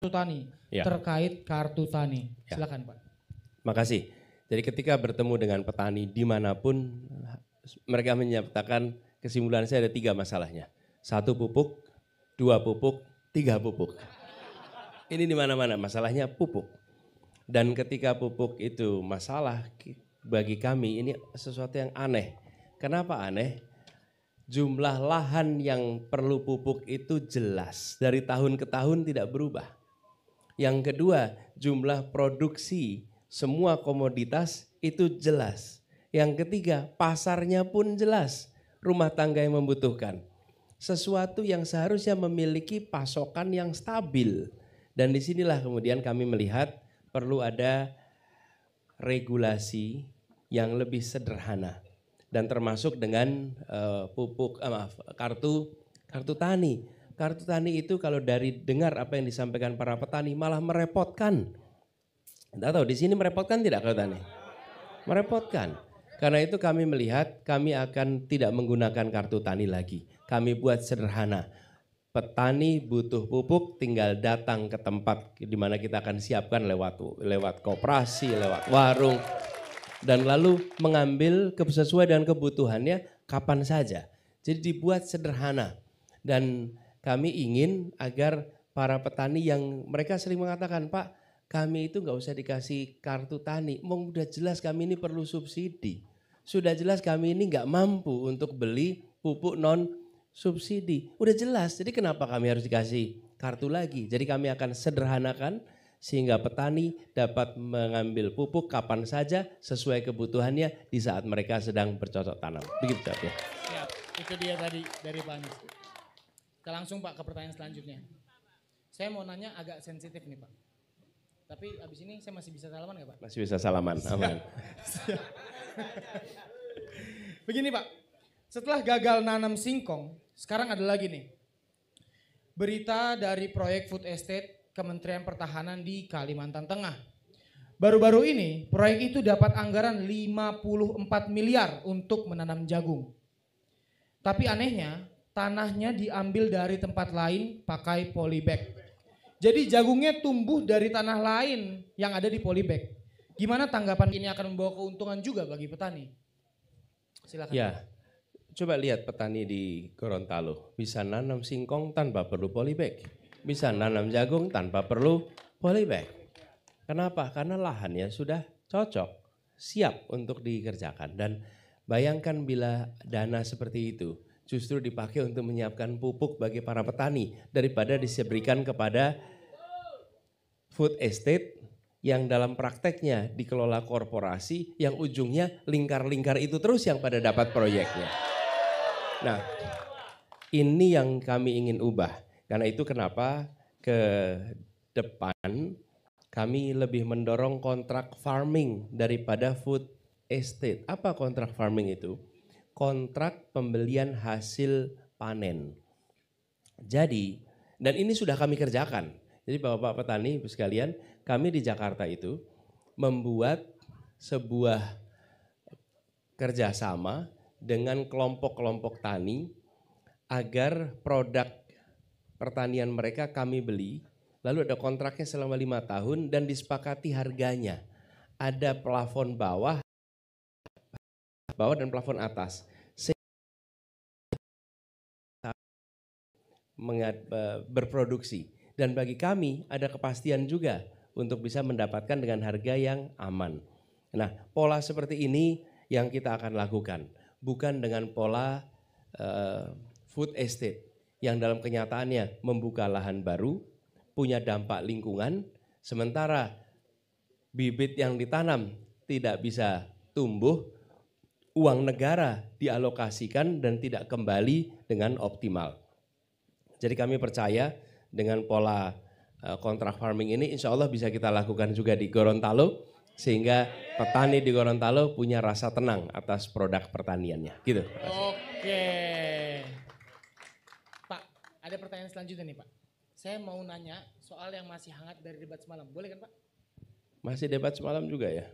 Tani Ya. terkait kartu tani. Ya. Silakan Pak. Makasih. Jadi ketika bertemu dengan petani dimanapun, mereka menyatakan kesimpulan saya ada 3 masalahnya. 1 pupuk, 2 pupuk, 3 pupuk. Ini di mana-mana masalahnya pupuk. Dan ketika pupuk itu masalah bagi kami ini sesuatu yang aneh. Kenapa aneh? Jumlah lahan yang perlu pupuk itu jelas. Dari tahun ke tahun tidak berubah. Yang kedua, jumlah produksi semua komoditas itu jelas. Yang ketiga, pasarnya pun jelas. Rumah tangga yang membutuhkan. Sesuatu yang seharusnya memiliki pasokan yang stabil. Dan disinilah kemudian kami melihat perlu ada regulasi yang lebih sederhana. Dan termasuk dengan kartu tani. Kartu tani itu kalau dari dengar apa yang disampaikan para petani malah merepotkan. Tidak tahu di sini merepotkan tidak kartu tani? Merepotkan. Karena itu kami melihat kami akan tidak menggunakan kartu tani lagi. Kami buat sederhana. Petani butuh pupuk tinggal datang ke tempat di mana kita akan siapkan lewat koperasi, lewat warung. Dan lalu mengambil sesuai dengan kebutuhannya kapan saja. Jadi dibuat sederhana. Dan kami ingin agar para petani yang mereka sering mengatakan, Pak, kami itu nggak usah dikasih kartu tani. Udah jelas kami ini perlu subsidi. Sudah jelas kami ini nggak mampu untuk beli pupuk non subsidi. Udah jelas, jadi kenapa kami harus dikasih kartu lagi? Jadi kami akan sederhanakan sehingga petani dapat mengambil pupuk kapan saja sesuai kebutuhannya di saat mereka sedang bercocok tanam. Begitu ya. Ya, itu dia tadi dari Pak Anies. Kita langsung Pak ke pertanyaan selanjutnya. Saya mau nanya agak sensitif nih Pak. Tapi abis ini saya masih bisa salaman nggak Pak? Masih bisa salaman, aman. Begini Pak, setelah gagal nanam singkong, sekarang ada lagi nih. Berita dari proyek food estate Kementerian Pertahanan di Kalimantan Tengah. Baru-baru ini proyek itu dapat anggaran 54 miliar untuk menanam jagung. Tapi anehnya tanahnya diambil dari tempat lain pakai polybag. Jadi jagungnya tumbuh dari tanah lain yang ada di polybag. Gimana tanggapan ini akan membawa keuntungan juga bagi petani? Silakan. Ya, coba lihat petani di Gorontalo. Bisa nanam singkong tanpa perlu polybag. Bisa nanam jagung tanpa perlu polybag. Kenapa? Karena lahannya sudah cocok, siap untuk dikerjakan. Dan bayangkan bila dana seperti itu justru dipakai untuk menyiapkan pupuk bagi para petani daripada diberikan kepada food estate yang dalam prakteknya dikelola korporasi yang ujungnya lingkar-lingkar itu terus yang pada dapat proyeknya. Nah, ini yang kami ingin ubah. Karena itu kenapa ke depan kami lebih mendorong kontrak farming daripada food estate. Apa kontrak farming itu? Kontrak pembelian hasil panen. Jadi, dan ini sudah kami kerjakan. Jadi Bapak petani sekalian, kami di Jakarta itu membuat sebuah kerjasama dengan kelompok-kelompok tani agar produk pertanian mereka kami beli, lalu ada kontraknya selama 5 tahun dan disepakati harganya. Ada plafon bawah dan plafon atas. Berproduksi. Dan bagi kami ada kepastian juga untuk bisa mendapatkan dengan harga yang aman. Nah, pola seperti ini yang kita akan lakukan. Bukan dengan pola food estate yang dalam kenyataannya membuka lahan baru, punya dampak lingkungan, sementara bibit yang ditanam tidak bisa tumbuh, uang negara dialokasikan dan tidak kembali dengan optimal. Jadi kami percaya dengan pola kontrak farming ini insya Allah bisa kita lakukan juga di Gorontalo sehingga petani di Gorontalo punya rasa tenang atas produk pertaniannya. Gitu. Oke. Pak, ada pertanyaan selanjutnya nih Pak. Saya mau nanya soal yang masih hangat dari debat semalam. Boleh kan Pak? Masih debat semalam juga ya?